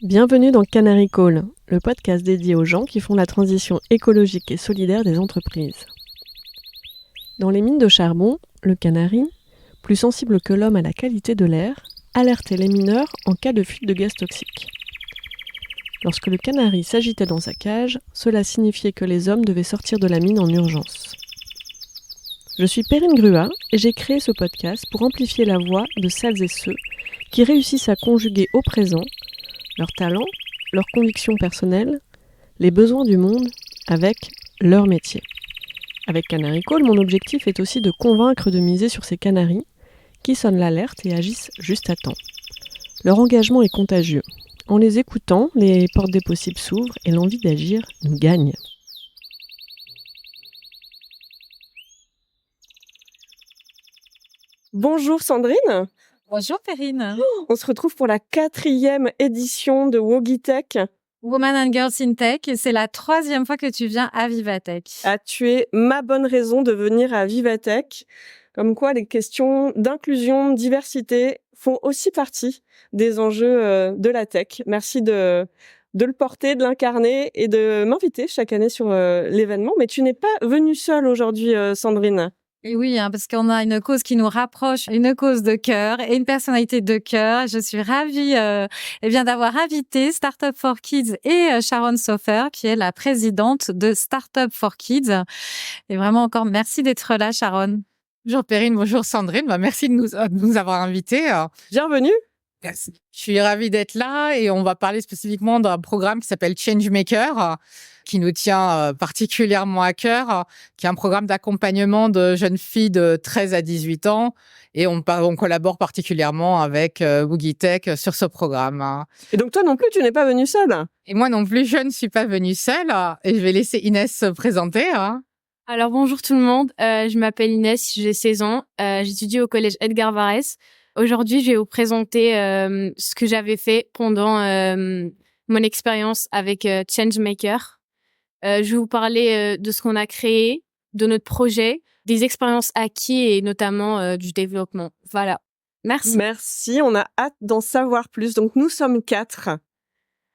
Bienvenue dans Canary Call, le podcast dédié aux gens qui font la transition écologique et solidaire des entreprises. Dans les mines de charbon, le canari, plus sensible que l'homme à la qualité de l'air, alertait les mineurs en cas de fuite de gaz toxiques. Lorsque le canari s'agitait dans sa cage, cela signifiait que les hommes devaient sortir de la mine en urgence. Je suis Perrine Grua et j'ai créé ce podcast pour amplifier la voix de celles et ceux qui réussissent à conjuguer au présent leurs talents, leurs convictions personnelles, les besoins du monde avec leur métier. Avec Canary Call, mon objectif est aussi de convaincre de miser sur ces canaris qui sonnent l'alerte et agissent juste à temps. Leur engagement est contagieux. En les écoutant, les portes des possibles s'ouvrent et l'envie d'agir nous gagne. Bonjour Sandrine. Bonjour Perrine. On se retrouve pour la 4e édition de Wogitech. Women and Girls in Tech, et c'est la 3e fois que tu viens à Vivatech. Ah, tu es ma bonne raison de venir à Vivatech. Comme quoi, les questions d'inclusion, de diversité font aussi partie des enjeux de la tech. Merci de le porter, de l'incarner et de m'inviter chaque année sur l'événement. Mais tu n'es pas venue seule aujourd'hui, Sandrine. Et oui, parce qu'on a une cause qui nous rapproche, une cause de cœur et une personnalité de cœur. Je suis ravie d'avoir invité Startup for Kids et Sharon Sofer, qui est la présidente de Startup for Kids. Et vraiment encore merci d'être là, Sharon. Bonjour Perrine, bonjour Sandrine. Merci de nous avoir invités. Bienvenue. Merci. Je suis ravie d'être là et on va parler spécifiquement d'un programme qui s'appelle Changemaker, qui nous tient particulièrement à cœur, qui est un programme d'accompagnement de jeunes filles de 13 à 18 ans. Et on collabore particulièrement avec Wogitech sur ce programme. Et donc toi non plus, tu n'es pas venue seule? Et moi non plus, je ne suis pas venue seule. Et je vais laisser Inès se présenter. Alors bonjour tout le monde, je m'appelle Inès, j'ai 16 ans, j'étudie au collège Edgar Varèse. Aujourd'hui, je vais vous présenter ce que j'avais fait pendant mon expérience avec Changemaker. Je vais vous parler de ce qu'on a créé, de notre projet, des expériences acquises et notamment du développement. Voilà. Merci. Merci, on a hâte d'en savoir plus. Donc nous sommes 4.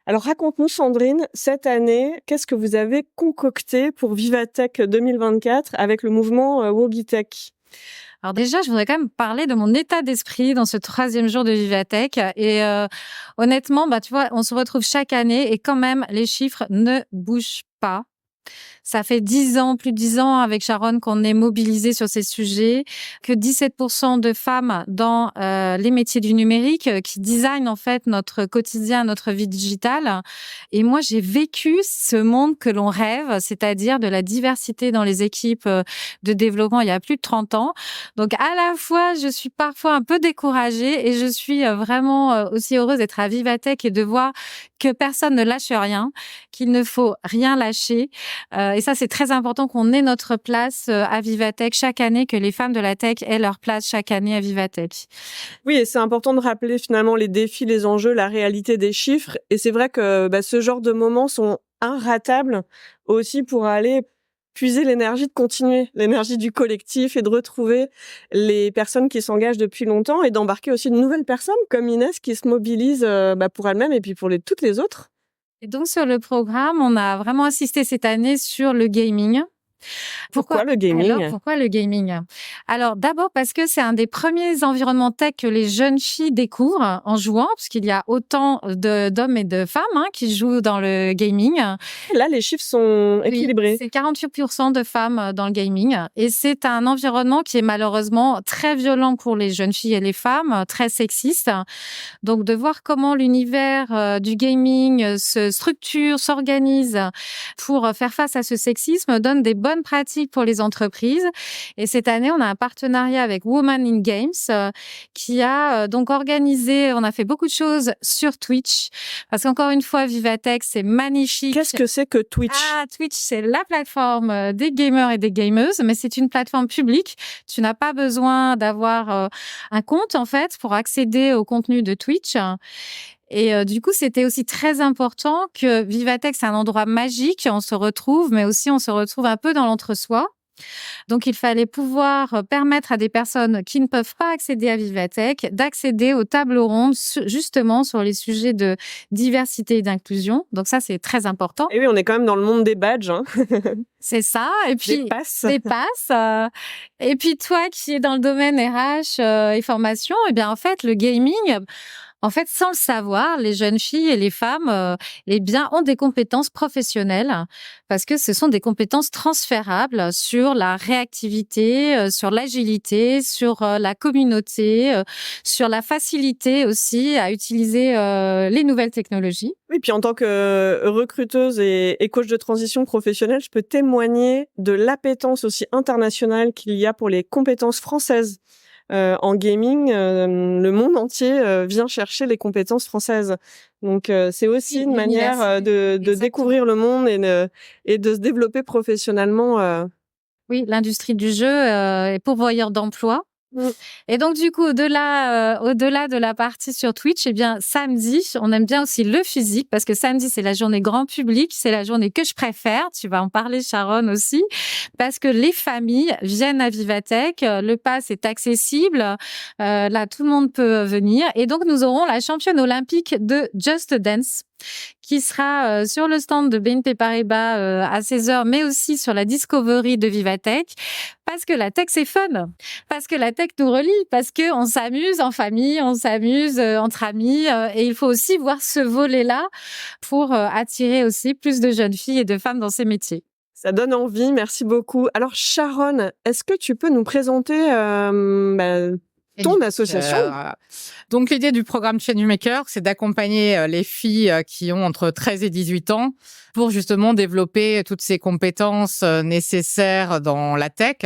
Alors raconte-nous Sandrine, cette année, qu'est-ce que vous avez concocté pour Vivatech 2024 avec le mouvement Wogitech? Alors déjà, je voudrais quand même parler de mon état d'esprit dans ce 3e jour de Vivatech. Et honnêtement, tu vois, on se retrouve chaque année et quand même, les chiffres ne bougent pas. Ça fait 10 ans, plus de 10 ans avec Sharon qu'on est mobilisés sur ces sujets, que 17% de femmes dans les métiers du numérique qui designent en fait notre quotidien, notre vie digitale. Et moi, j'ai vécu ce monde que l'on rêve, c'est-à-dire de la diversité dans les équipes de développement il y a plus de 30 ans. Donc à la fois, je suis parfois un peu découragée et je suis vraiment aussi heureuse d'être à Vivatech et de voir que personne ne lâche rien, qu'il ne faut rien lâcher. Et ça, c'est très important qu'on ait notre place à Vivatech chaque année, que les femmes de la tech aient leur place chaque année à Vivatech. Oui, et c'est important de rappeler finalement les défis, les enjeux, la réalité des chiffres. Et c'est vrai que ce genre de moments sont inratables aussi pour aller puiser l'énergie de continuer, l'énergie du collectif et de retrouver les personnes qui s'engagent depuis longtemps et d'embarquer aussi de nouvelles personnes comme Inès qui se mobilisent pour elles-mêmes et puis pour toutes les autres. Et donc, sur le programme, on a vraiment insisté cette année sur le gaming. Pourquoi le gaming? Alors, pourquoi le gaming? Alors, d'abord parce que c'est un des premiers environnements tech que les jeunes filles découvrent en jouant, parce qu'il y a autant d'hommes et de femmes qui jouent dans le gaming. Là, les chiffres sont équilibrés. Oui, c'est 48% de femmes dans le gaming. Et c'est un environnement qui est malheureusement très violent pour les jeunes filles et les femmes, très sexiste. Donc, de voir comment l'univers du gaming se structure, s'organise pour faire face à ce sexisme donne des bonnes pratiques pour les entreprises. Et cette année, on a un partenariat avec Women in Games qui a donc organisé, on a fait beaucoup de choses sur Twitch. Parce qu'encore une fois, Vivatech, c'est magnifique. Qu'est-ce que c'est que Twitch? Twitch, c'est la plateforme des gamers et des gameuses, mais c'est une plateforme publique. Tu n'as pas besoin d'avoir un compte, en fait, pour accéder au contenu de Twitch. Et du coup, c'était aussi très important que Vivatech, c'est un endroit magique. On se retrouve, mais aussi on se retrouve un peu dans l'entre-soi. Donc, il fallait pouvoir permettre à des personnes qui ne peuvent pas accéder à Vivatech d'accéder aux tables rondes, justement sur les sujets de diversité et d'inclusion. Donc ça, c'est très important. Et oui, on est quand même dans le monde des badges. Hein. C'est ça. Et puis, des passes. Et puis, toi qui es dans le domaine RH et formation, eh bien, en fait, le gaming... En fait, sans le savoir, les jeunes filles et les femmes, ont des compétences professionnelles parce que ce sont des compétences transférables sur la réactivité, sur l'agilité, sur la communauté, sur la facilité aussi à utiliser les nouvelles technologies. Oui, puis en tant que recruteuse et coach de transition professionnelle, je peux témoigner de l'appétence aussi internationale qu'il y a pour les compétences françaises. En gaming, le monde entier vient chercher les compétences françaises. Donc, c'est aussi une manière de découvrir le monde et de se développer professionnellement. Oui, l'industrie du jeu est pourvoyeur d'emplois. Et donc, du coup, au-delà de la partie sur Twitch, eh bien, samedi, on aime bien aussi le physique parce que samedi, c'est la journée grand public, c'est la journée que je préfère. Tu vas en parler, Sharon, aussi, parce que les familles viennent à Vivatech. Le pass est accessible. Là, tout le monde peut venir. Et donc, nous aurons la championne olympique de Just Dance qui sera sur le stand de BNP Paribas à 16h, mais aussi sur la Discovery de Vivatech, parce que la tech, c'est fun, parce que la tech nous relie, parce que on s'amuse en famille, on s'amuse entre amis, et il faut aussi voir ce volet-là pour attirer aussi plus de jeunes filles et de femmes dans ces métiers. Ça donne envie, merci beaucoup. Alors Sharon, est-ce que tu peux nous présenter ton association? Donc, l'idée du programme Changemaker, c'est d'accompagner les filles qui ont entre 13 et 18 ans pour justement développer toutes ces compétences nécessaires dans la tech.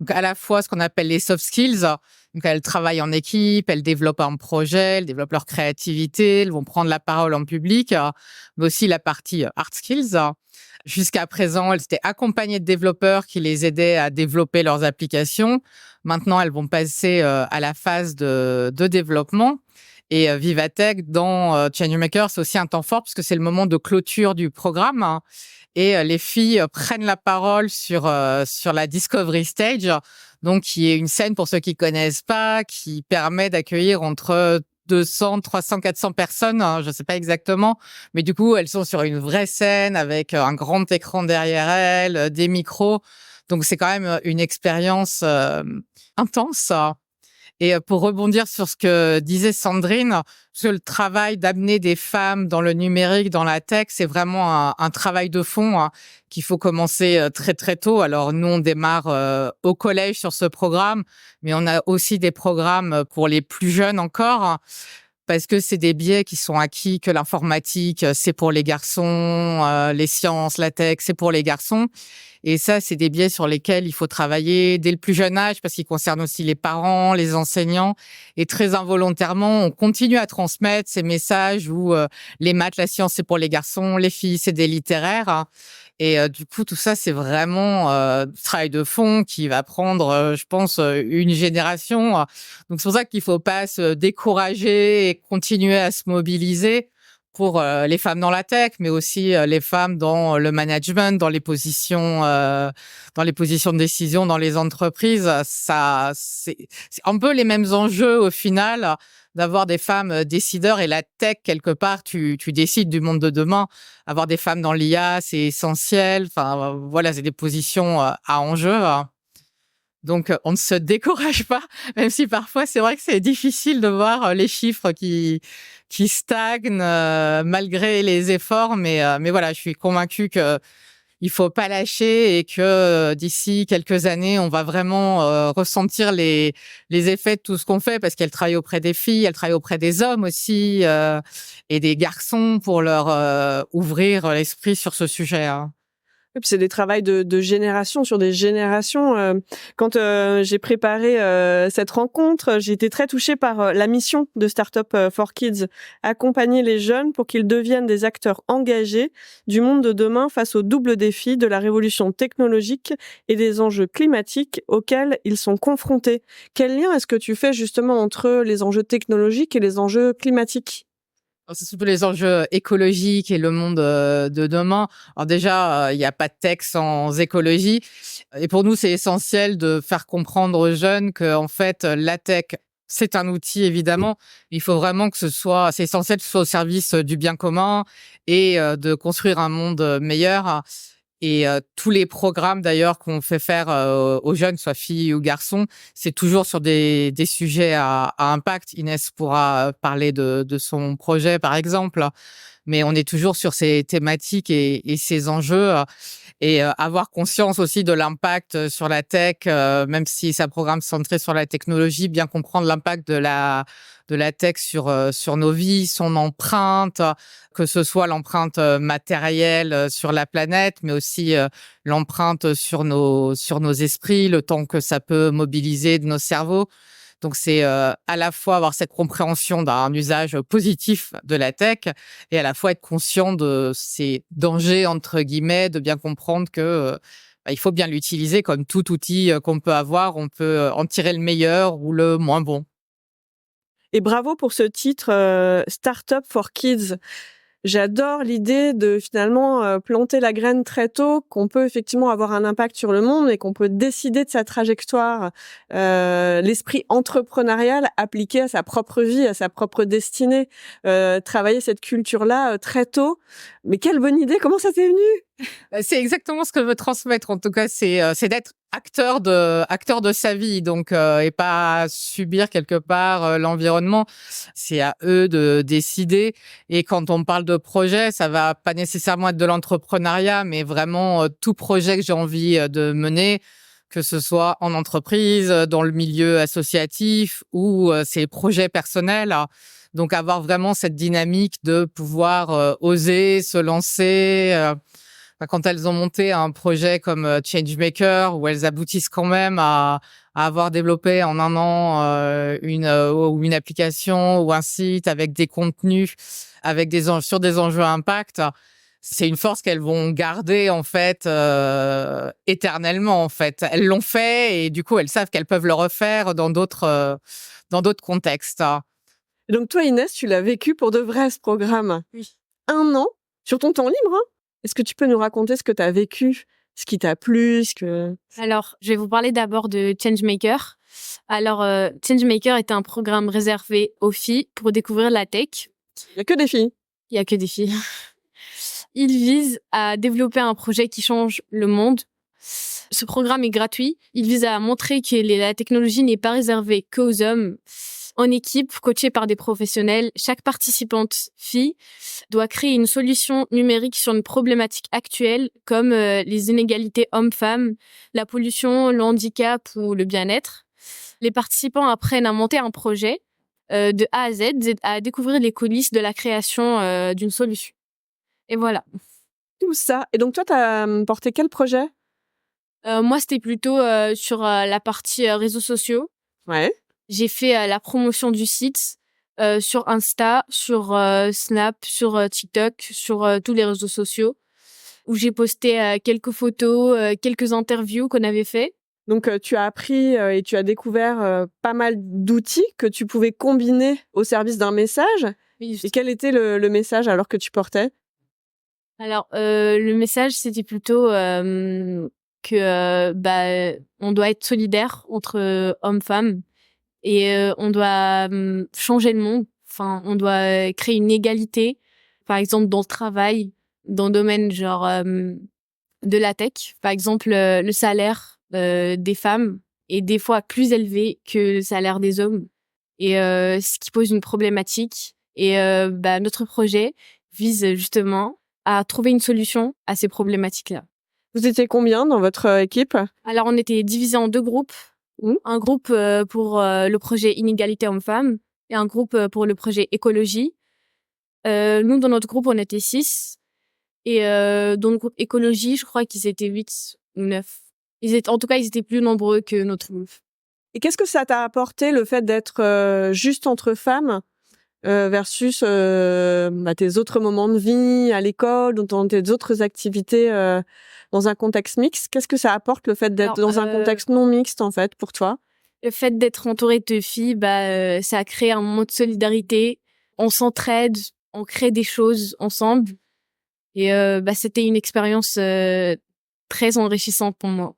Donc, à la fois ce qu'on appelle les soft skills. Donc, elles travaillent en équipe, elles développent un projet, elles développent leur créativité, elles vont prendre la parole en public, mais aussi la partie hard skills. Jusqu'à présent, elles étaient accompagnées de développeurs qui les aidaient à développer leurs applications. Maintenant, elles vont passer à la phase de développement. Et Vivatech, dans Changemaker, c'est aussi un temps fort puisque c'est le moment de clôture du programme. Et les filles prennent la parole sur la Discovery Stage, donc qui est une scène, pour ceux qui connaissent pas, qui permet d'accueillir entre 200, 300, 400 personnes, je sais pas exactement, mais du coup, elles sont sur une vraie scène avec un grand écran derrière elles, des micros. Donc, c'est quand même une expérience intense. Et pour rebondir sur ce que disait Sandrine, parce que le travail d'amener des femmes dans le numérique, dans la tech, c'est vraiment un travail de fond qu'il faut commencer très très tôt. Alors nous, on démarre au collège sur ce programme, mais on a aussi des programmes pour les plus jeunes encore, parce que c'est des biais qui sont acquis, que l'informatique, c'est pour les garçons, les sciences, la tech, c'est pour les garçons. Et ça, c'est des biais sur lesquels il faut travailler dès le plus jeune âge parce qu'ils concernent aussi les parents, les enseignants. Et très involontairement, on continue à transmettre ces messages où les maths, la science, c'est pour les garçons, les filles, c'est des littéraires. Et du coup, tout ça, c'est vraiment du travail de fond qui va prendre, je pense, une génération. Donc, c'est pour ça qu'il faut pas se décourager et continuer à se mobiliser pour les femmes dans la tech, mais aussi les femmes dans le management, dans les positions de décision dans les entreprises. Ça, c'est un peu les mêmes enjeux au final d'avoir des femmes décideurs et la tech quelque part, tu décides du monde de demain. Avoir des femmes dans l'IA, c'est essentiel. Enfin voilà, c'est des positions à enjeu. Donc, on ne se décourage pas, même si parfois, c'est vrai que c'est difficile de voir les chiffres qui stagnent malgré les efforts. Mais voilà, je suis convaincue que il faut pas lâcher et que d'ici quelques années, on va vraiment ressentir les effets de tout ce qu'on fait parce qu'elle travaille auprès des filles, elle travaille auprès des hommes aussi et des garçons pour leur ouvrir l'esprit sur ce sujet. Et puis c'est des travails de génération sur des générations. Quand j'ai préparé cette rencontre, j'ai été très touchée par la mission de Startup for Kids, accompagner les jeunes pour qu'ils deviennent des acteurs engagés du monde de demain face aux doubles défis de la révolution technologique et des enjeux climatiques auxquels ils sont confrontés. Quel lien est-ce que tu fais justement entre les enjeux technologiques et les enjeux climatiques ? Alors, c'est surtout les enjeux écologiques et le monde de demain. Alors déjà, il n'y a pas de tech sans écologie. Et pour nous, c'est essentiel de faire comprendre aux jeunes que, en fait, la tech, c'est un outil, évidemment. Il faut vraiment que c'est essentiel que ce soit au service du bien commun et de construire un monde meilleur. Et tous les programmes d'ailleurs qu'on fait faire aux jeunes, soit filles ou garçons, c'est toujours sur des sujets à impact. Inès pourra parler de son projet par exemple, mais on est toujours sur ces thématiques et ces enjeux et avoir conscience aussi de l'impact sur la tech, même si c'est un programme centré sur la technologie, bien comprendre l'impact de la tech sur nos vies, son empreinte, que ce soit l'empreinte matérielle sur la planète, mais aussi l'empreinte sur nos esprits, le temps que ça peut mobiliser de nos cerveaux. Donc c'est à la fois avoir cette compréhension d'un usage positif de la tech et à la fois être conscient de ces dangers entre guillemets, de bien comprendre que il faut bien l'utiliser comme tout outil qu'on peut avoir, on peut en tirer le meilleur ou le moins bon. Et bravo pour ce titre Startup for Kids. J'adore l'idée de finalement planter la graine très tôt, qu'on peut effectivement avoir un impact sur le monde et qu'on peut décider de sa trajectoire, l'esprit entrepreneurial appliqué à sa propre vie, à sa propre destinée, travailler cette culture-là très tôt. Mais quelle bonne idée! Comment ça t'est venu? C'est exactement ce que je veux transmettre. En tout cas, c'est d'être acteur de sa vie, donc et pas subir quelque part l'environnement. C'est à eux de décider. Et quand on parle de projet, ça va pas nécessairement être de l'entrepreneuriat, mais vraiment tout projet que j'ai envie de mener, que ce soit en entreprise, dans le milieu associatif ou ces projets personnels. Donc avoir vraiment cette dynamique de pouvoir oser se lancer. Quand elles ont monté un projet comme Changemaker, où elles aboutissent quand même à avoir développé en un an une application ou un site avec des contenus, avec sur des enjeux à impact, c'est une force qu'elles vont garder en fait éternellement. En fait, elles l'ont fait et du coup elles savent qu'elles peuvent le refaire dans d'autres contextes. Et donc toi, Inès, tu l'as vécu pour de vrai ce programme. Oui. 1 an sur ton temps libre, hein? Est-ce que tu peux nous raconter ce que tu as vécu, ce qui t'a plu, Alors, je vais vous parler d'abord de Changemaker. Alors, Changemaker est un programme réservé aux filles pour découvrir la tech. Il y a que des filles. Il y a que des filles. Il vise à développer un projet qui change le monde. Ce programme est gratuit. Il vise à montrer que la technologie n'est pas réservée qu'aux hommes. En équipe, coachée par des professionnels, chaque participante fille doit créer une solution numérique sur une problématique actuelle comme les inégalités hommes-femmes, la pollution, le handicap ou le bien-être. Les participants apprennent à monter un projet de A à Z, à découvrir les coulisses de la création d'une solution. Et voilà. Tout ça. Et donc toi, tu as porté quel projet? Moi, c'était plutôt sur la partie réseaux sociaux. Ouais. J'ai fait la promotion du site sur Insta, sur Snap, sur TikTok, sur tous les réseaux sociaux, où j'ai posté quelques photos, quelques interviews qu'on avait fait. Donc tu as appris et tu as découvert pas mal d'outils que tu pouvais combiner au service d'un message. Oui, Et quel était le message alors que tu portais? Alors, le message, c'était plutôt que on doit être solidaire entre hommes-femmes. Et on doit changer le monde. Enfin, on doit créer une égalité, par exemple dans le travail, dans le domaine genre de la tech. Par exemple, le salaire des femmes est des fois plus élevé que le salaire des hommes, et ce qui pose une problématique. Et notre projet vise justement à trouver une solution à ces problématiques-là. Vous étiez combien dans votre équipe? Alors, on était divisés en 2 groupes. Un groupe pour le projet Inégalité Hommes-Femmes et un groupe pour le projet Écologie. Nous, dans notre groupe, on était 6. Et dans le groupe Écologie, je crois qu'ils étaient 8 ou 9. Ils étaient plus nombreux que notre groupe. Et qu'est-ce que ça t'a apporté, le fait d'être juste entre femmes versus tes autres moments de vie, à l'école, dans tes autres activités dans un contexte mixte? Qu'est-ce que ça apporte, le fait d'être dans un contexte non mixte, en fait, pour toi? Le fait d'être entouré de filles, ça a créé un moment de solidarité. On s'entraide, on crée des choses ensemble. Et c'était une expérience très enrichissante pour moi.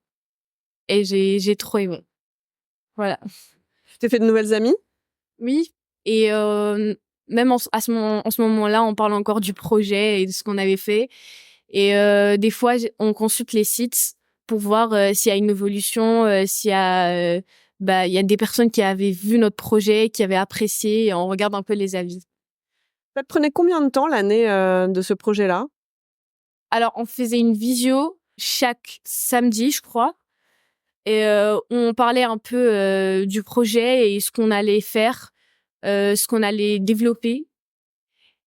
Et j'ai trop aimé. Voilà. Tu t'es fait de nouvelles amies? Oui. Et même en ce moment-là, on parle encore du projet et de ce qu'on avait fait. Et des fois, on consulte les sites pour voir s'il y a une évolution, s'il y a il y a des personnes qui avaient vu notre projet, qui avaient apprécié, et on regarde un peu les avis. Ça te prenait combien de temps l'année de ce projet-là? Alors, on faisait une visio chaque samedi, je crois. Et on parlait un peu du projet et ce qu'on allait faire, ce qu'on allait développer.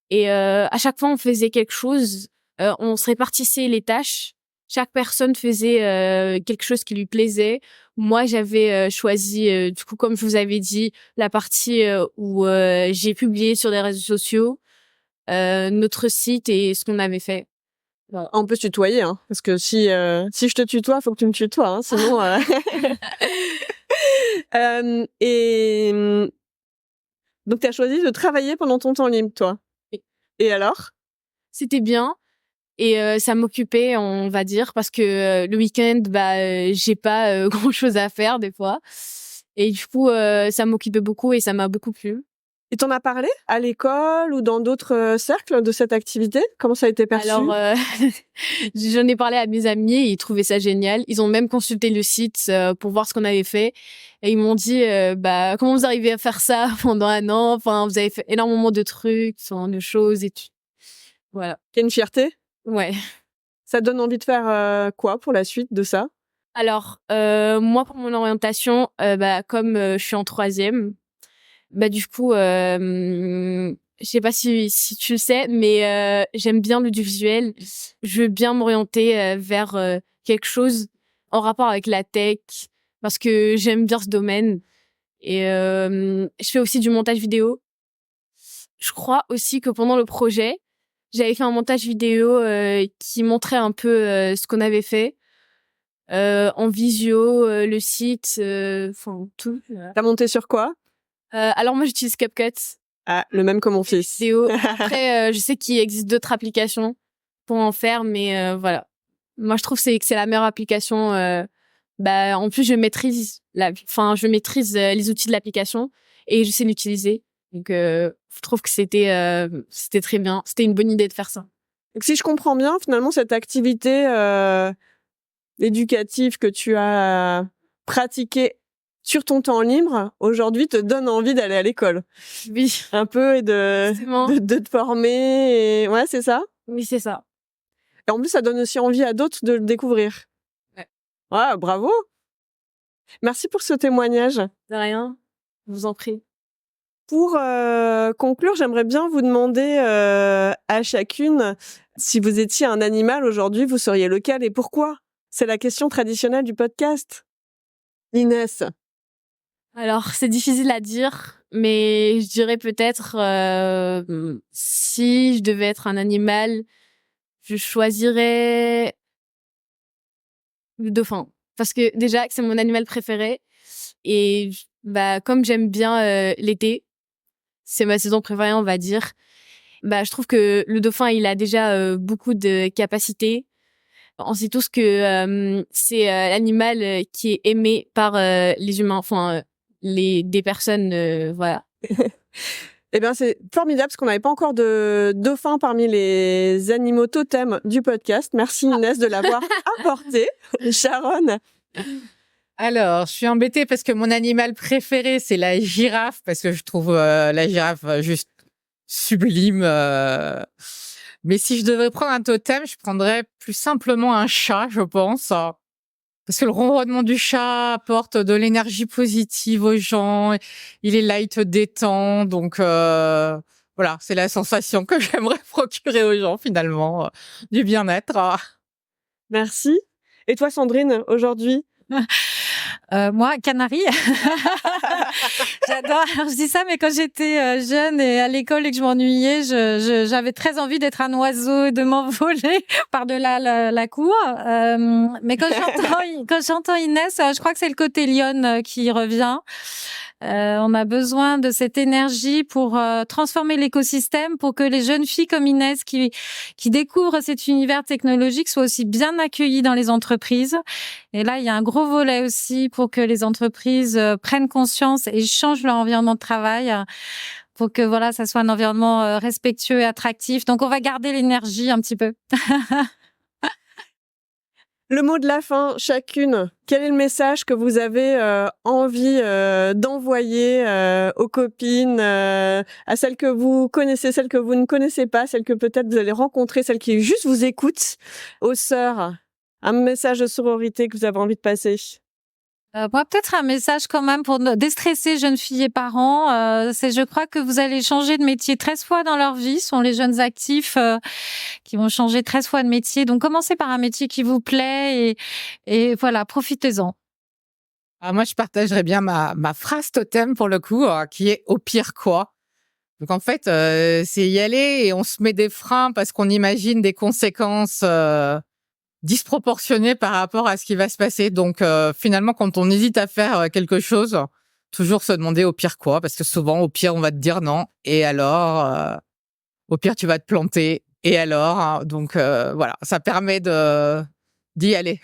Et à chaque fois, on faisait quelque chose. On se répartissait les tâches. Chaque personne faisait quelque chose qui lui plaisait. Moi, j'avais choisi, du coup, comme je vous avais dit, la partie où j'ai publié sur les réseaux sociaux, notre site et ce qu'on avait fait. Voilà. On peut se tutoyer, hein, parce que si je te tutoie, faut que tu me tutoies, hein, sinon. Et donc, tu as choisi de travailler pendant ton temps libre, toi. Et alors? C'était bien. Et ça m'occupait, on va dire, parce que le week-end, j'ai pas grand-chose à faire des fois. Et du coup, ça m'occupait beaucoup et ça m'a beaucoup plu. Et t'en as parlé à l'école ou dans d'autres cercles de cette activité? Comment ça a été perçu? Alors, j'en ai parlé à mes amis et ils trouvaient ça génial. Ils ont même consulté le site pour voir ce qu'on avait fait. Et ils m'ont dit, comment vous arrivez à faire ça pendant un an? Enfin, vous avez fait énormément de trucs, de choses et tout. Voilà. T'as une fierté? Ouais. Ça te donne envie de faire quoi pour la suite de ça? Alors, moi, pour mon orientation, comme je suis en 3e, du coup, je sais pas si tu le sais, mais j'aime bien l'audiovisuel. Je veux bien m'orienter vers quelque chose en rapport avec la tech, parce que j'aime bien ce domaine. Et je fais aussi du montage vidéo. Je crois aussi que pendant le projet, j'avais fait un montage vidéo qui montrait un peu ce qu'on avait fait. En visio, le site, tout. T'as monté sur quoi? Alors moi, j'utilise CapCut. Ah, le même que mon fils. Vidéo. Après, je sais qu'il existe d'autres applications pour en faire, mais voilà. Moi, je trouve que c'est la meilleure application. En plus, je maîtrise les outils de l'application et je sais l'utiliser. Donc, je trouve que c'était très bien. C'était une bonne idée de faire ça. Donc, si je comprends bien, finalement, cette activité éducative que tu as pratiquée sur ton temps libre, aujourd'hui, te donne envie d'aller à l'école. Oui. Un peu et de te former. Ouais, c'est ça? Oui, c'est ça. Et en plus, ça donne aussi envie à d'autres de le découvrir. Ouais, bravo. Merci pour ce témoignage. De rien. Je vous en prie. Pour conclure, j'aimerais bien vous demander à chacune, si vous étiez un animal aujourd'hui, vous seriez lequel et pourquoi? C'est la question traditionnelle du podcast. Inès. Alors, c'est difficile à dire, mais je dirais peut-être si je devais être un animal, je choisirais le dauphin. Parce que déjà, c'est mon animal préféré. Et comme j'aime bien l'été, c'est ma saison préférée, on va dire. Je trouve que le dauphin, il a déjà beaucoup de capacités. On sait tous que c'est l'animal qui est aimé par les humains, des personnes, voilà. Eh bien, c'est formidable parce qu'on n'avait pas encore de dauphin parmi les animaux totems du podcast. Merci Inès de l'avoir apporté. Sharon. Alors, je suis embêtée parce que mon animal préféré, c'est la girafe, parce que je trouve la girafe juste sublime. Mais si je devais prendre un totem, je prendrais plus simplement un chat, je pense. Parce que le ronronnement du chat apporte de l'énergie positive aux gens. Il est light, détend. Donc, voilà, c'est la sensation que j'aimerais procurer aux gens, finalement, du bien-être. Merci. Et toi, Sandrine, aujourd'hui? Moi, canari. J'adore. Alors, je dis ça, mais quand j'étais jeune et à l'école et que je m'ennuyais, j'avais très envie d'être un oiseau et de m'envoler par-delà la cour. Mais quand j'entends Inès, je crois que c'est le côté lionne qui revient. On a besoin de cette énergie pour transformer l'écosystème, pour que les jeunes filles comme Inès qui découvrent cet univers technologique soient aussi bien accueillies dans les entreprises. Et là, il y a un gros volet aussi pour que les entreprises prennent conscience et changent leur environnement de travail pour que voilà, ça soit un environnement respectueux et attractif. Donc, on va garder l'énergie un petit peu. Le mot de la fin, chacune. Quel est le message que vous avez envie d'envoyer aux copines, à celles que vous connaissez, celles que vous ne connaissez pas, celles que peut-être vous allez rencontrer, celles qui juste vous écoutent, aux sœurs? Un message de sororité que vous avez envie de passer? Moi, peut-être un message quand même pour déstresser jeunes filles et parents. C'est, je crois que vous allez changer de métier 13 fois dans leur vie. Ce sont les jeunes actifs qui vont changer 13 fois de métier. Donc, commencez par un métier qui vous plaît et voilà, profitez-en. Moi, je partagerais bien ma phrase totem pour le coup, qui est au pire quoi. Donc en fait, c'est y aller et on se met des freins parce qu'on imagine des conséquences disproportionné par rapport à ce qui va se passer. Donc, finalement, quand on hésite à faire quelque chose, toujours se demander au pire quoi, parce que souvent, au pire, on va te dire non. Et alors, au pire, tu vas te planter. Et alors, hein, donc voilà, ça permet d'y aller.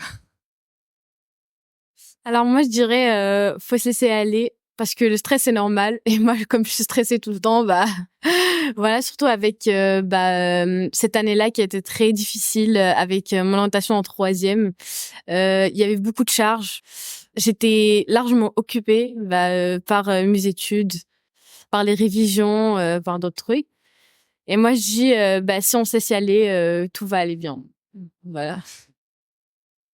Alors moi, je dirais, faut se laisser aller parce que le stress c'est normal. Et moi, comme je suis stressée tout le temps, voilà, surtout avec cette année-là qui a été très difficile avec mon orientation en 3e. Il y avait beaucoup de charges. J'étais largement occupée par mes études, par les révisions, par d'autres trucs. Et moi, je dis, si on sait s'y aller, tout va aller bien. Voilà.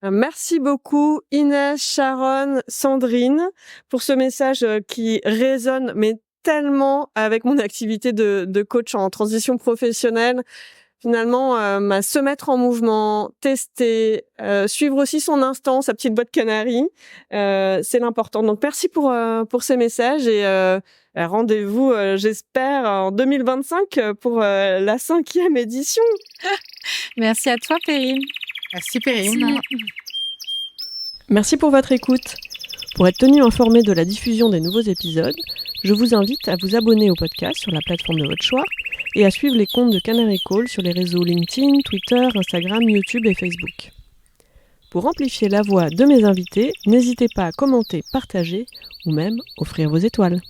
Merci beaucoup Inès, Sharon, Sandrine pour ce message qui résonne mais tellement avec mon activité de coach en transition professionnelle. Finalement, se mettre en mouvement, tester, suivre aussi son instant, sa petite boîte canarie, c'est l'important. Donc merci pour ces messages et rendez-vous, j'espère, en 2025 pour la 5e édition. Merci à toi, Perrine. Merci, Perrine. Merci pour votre écoute. Pour être tenu informé de la diffusion des nouveaux épisodes, je vous invite à vous abonner au podcast sur la plateforme de votre choix et à suivre les comptes de Canary Call sur les réseaux LinkedIn, Twitter, Instagram, YouTube et Facebook. Pour amplifier la voix de mes invités, n'hésitez pas à commenter, partager ou même offrir vos étoiles.